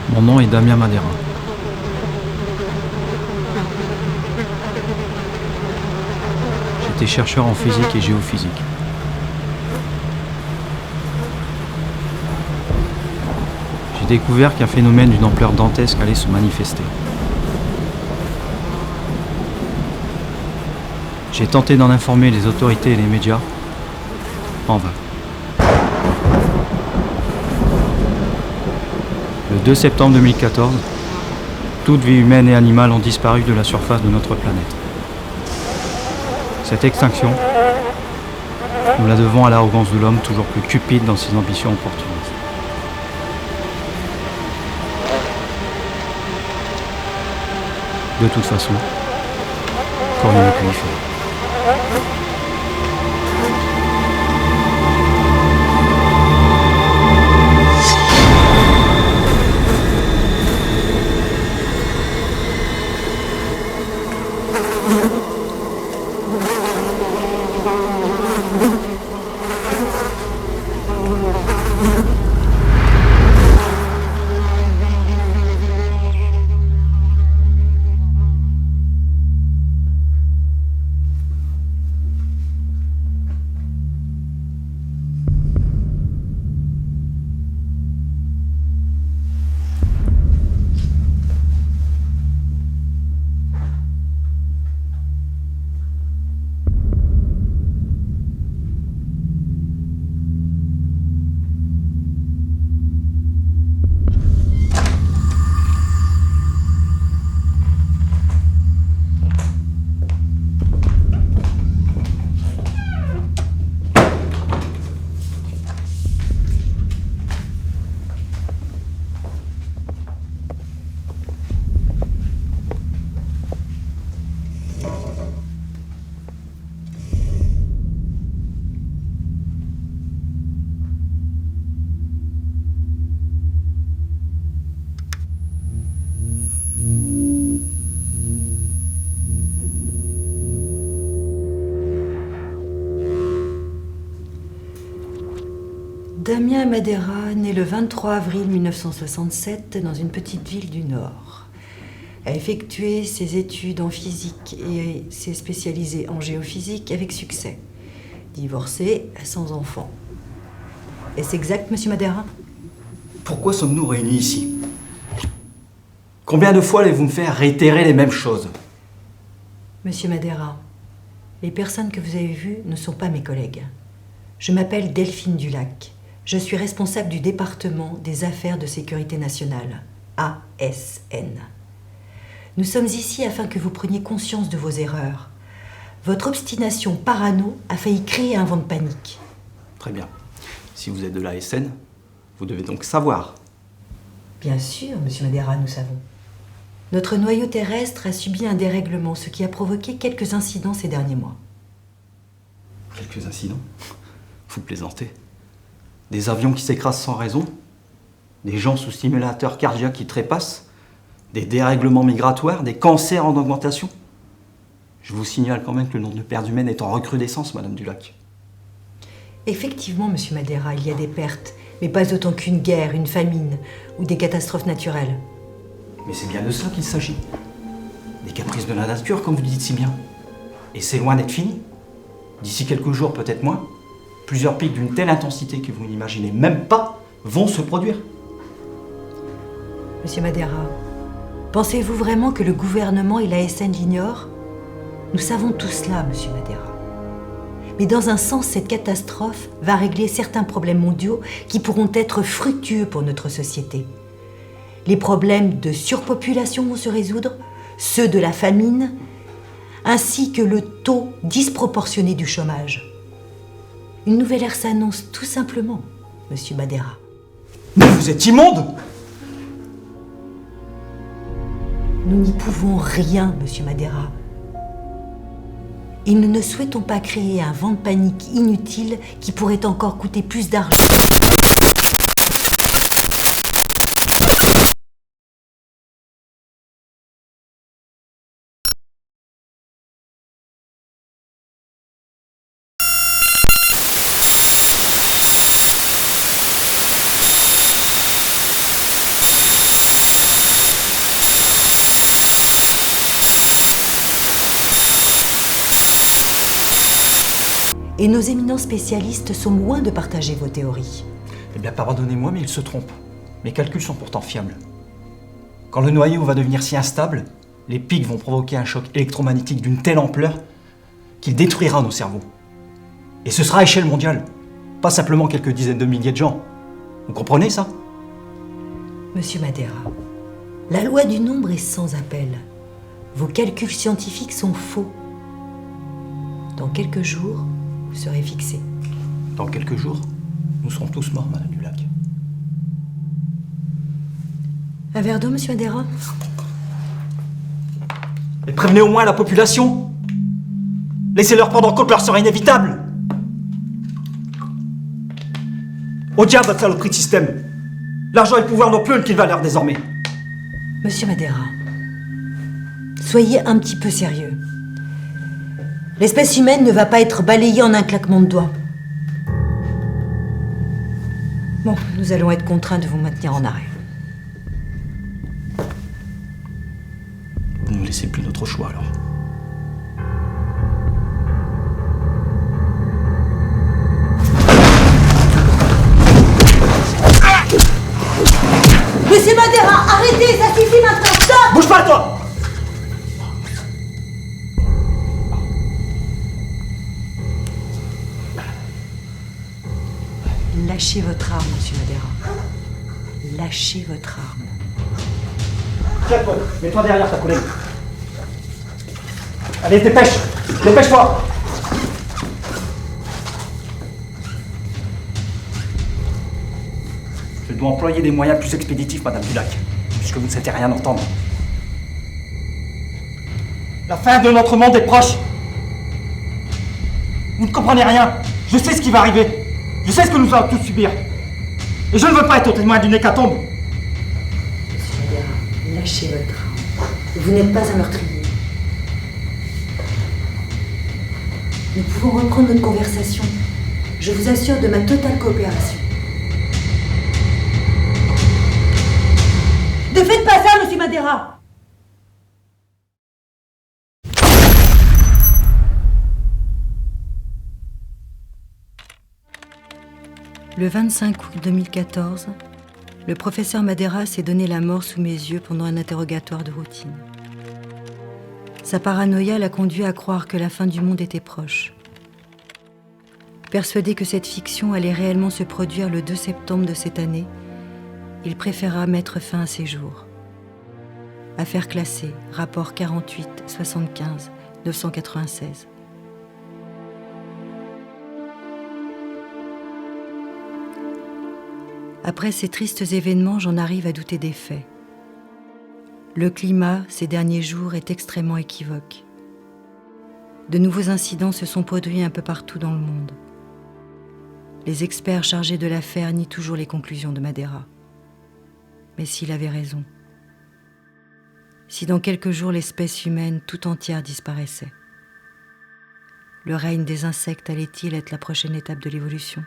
Mon nom est Damien Madera. J'étais chercheur en physique et géophysique. J'ai découvert qu'un phénomène d'une ampleur dantesque allait se manifester. J'ai tenté d'en informer les autorités et les médias, en vain. Le 2 septembre 2014, toute vie humaine et animale ont disparu de la surface de notre planète. Cette extinction, nous la devons à l'arrogance de l'homme toujours plus cupide dans ses ambitions opportunistes. De toute façon, qu'aurions-nous pu y faire ? Damien Madera naît le 23 avril 1967 dans une petite ville du Nord. A effectué ses études en physique et s'est spécialisé en géophysique avec succès. Divorcé, sans enfant. Est-ce exact, monsieur Madera? Pourquoi sommes-nous réunis ici? Combien de fois allez-vous me faire réitérer les mêmes choses? Monsieur Madera, les personnes que vous avez vues ne sont pas mes collègues. Je m'appelle Delphine Dulac. Je suis responsable du département des affaires de sécurité nationale, ASN. Nous sommes ici afin que vous preniez conscience de vos erreurs. Votre obstination parano a failli créer un vent de panique. Très bien. Si vous êtes de l'ASN, vous devez donc savoir. Bien sûr, monsieur Madera, nous savons. Notre noyau terrestre a subi un dérèglement, ce qui a provoqué quelques incidents ces derniers mois. Quelques incidents? Vous plaisantez. Des avions qui s'écrasent sans raison, des gens sous stimulateur cardiaque qui trépassent, des dérèglements migratoires, des cancers en augmentation. Je vous signale quand même que le nombre de pertes humaines est en recrudescence, Madame Dulac. Effectivement, monsieur Madera, il y a des pertes, mais pas autant qu'une guerre, une famine ou des catastrophes naturelles. Mais c'est bien de ça qu'il s'agit. Des caprices de la nature, comme vous dites si bien. Et c'est loin d'être fini. D'ici quelques jours, peut-être moins, plusieurs pics d'une telle intensité que vous n'imaginez même pas vont se produire. Monsieur Madera, pensez-vous vraiment que le gouvernement et l'ASN l'ignorent? Nous savons tout cela, monsieur Madera. Mais dans un sens, cette catastrophe va régler certains problèmes mondiaux qui pourront être fructueux pour notre société. Les problèmes de surpopulation vont se résoudre, ceux de la famine, ainsi que le taux disproportionné du chômage. Une nouvelle ère s'annonce tout simplement, monsieur Madera. Mais vous êtes immonde! Nous n'y pouvons rien, monsieur Madera. Et nous ne souhaitons pas créer un vent de panique inutile qui pourrait encore coûter plus d'argent. Et nos éminents spécialistes sont loin de partager vos théories. Eh bien, pardonnez-moi, mais ils se trompent. Mes calculs sont pourtant fiables. Quand le noyau va devenir si instable, les pics vont provoquer un choc électromagnétique d'une telle ampleur qu'il détruira nos cerveaux. Et ce sera à échelle mondiale, pas simplement quelques dizaines de milliers de gens. Vous comprenez ça? Monsieur Madera, la loi du nombre est sans appel. Vos calculs scientifiques sont faux. Dans quelques jours, vous serez fixé. Dans quelques jours, nous serons tous morts, Madame Dulac. Un verre d'eau, monsieur Madera? Mais prévenez au moins la population. Laissez-leur prendre en compte leur sort inévitable. Au diable votre saloperie de système. L'argent et le pouvoir n'ont plus une valeur désormais. Monsieur Madera, soyez un petit peu sérieux. L'espèce humaine ne va pas être balayée en un claquement de doigts. Bon, nous allons être contraints de vous maintenir en arrêt. Vous ne nous laissez plus notre choix alors. Monsieur Madera, arrêtez, ça suffit maintenant, stop! Bouge pas, toi! Lâchez votre arme, monsieur Madera. Lâchez votre arme. Tiens-toi, mets-toi derrière ta collègue. Allez, dépêche! Dépêche-toi! Je dois employer des moyens plus expéditifs, Madame Dulac, puisque vous ne souhaitez rien entendre. La fin de notre monde est proche. Vous ne comprenez rien. Je sais ce qui va arriver. Je sais ce que nous allons tous subir. Et je ne veux pas être au témoin d'une hécatombe. Monsieur Madera, lâchez votre arme. Vous n'êtes pas un meurtrier. Nous pouvons reprendre notre conversation. Je vous assure de ma totale coopération. Ne faites pas ça, monsieur Madera! Le 25 août 2014, le professeur Madera s'est donné la mort sous mes yeux pendant un interrogatoire de routine. Sa paranoïa l'a conduit à croire que la fin du monde était proche. Persuadé que cette fiction allait réellement se produire le 2 septembre de cette année, il préféra mettre fin à ses jours. Affaire classée, rapport 48 75 996. Après ces tristes événements, j'en arrive à douter des faits. Le climat, ces derniers jours, est extrêmement équivoque. De nouveaux incidents se sont produits un peu partout dans le monde. Les experts chargés de l'affaire nient toujours les conclusions de Madeira. Mais s'il avait raison, si dans quelques jours l'espèce humaine tout entière disparaissait, le règne des insectes allait-il être la prochaine étape de l'évolution ?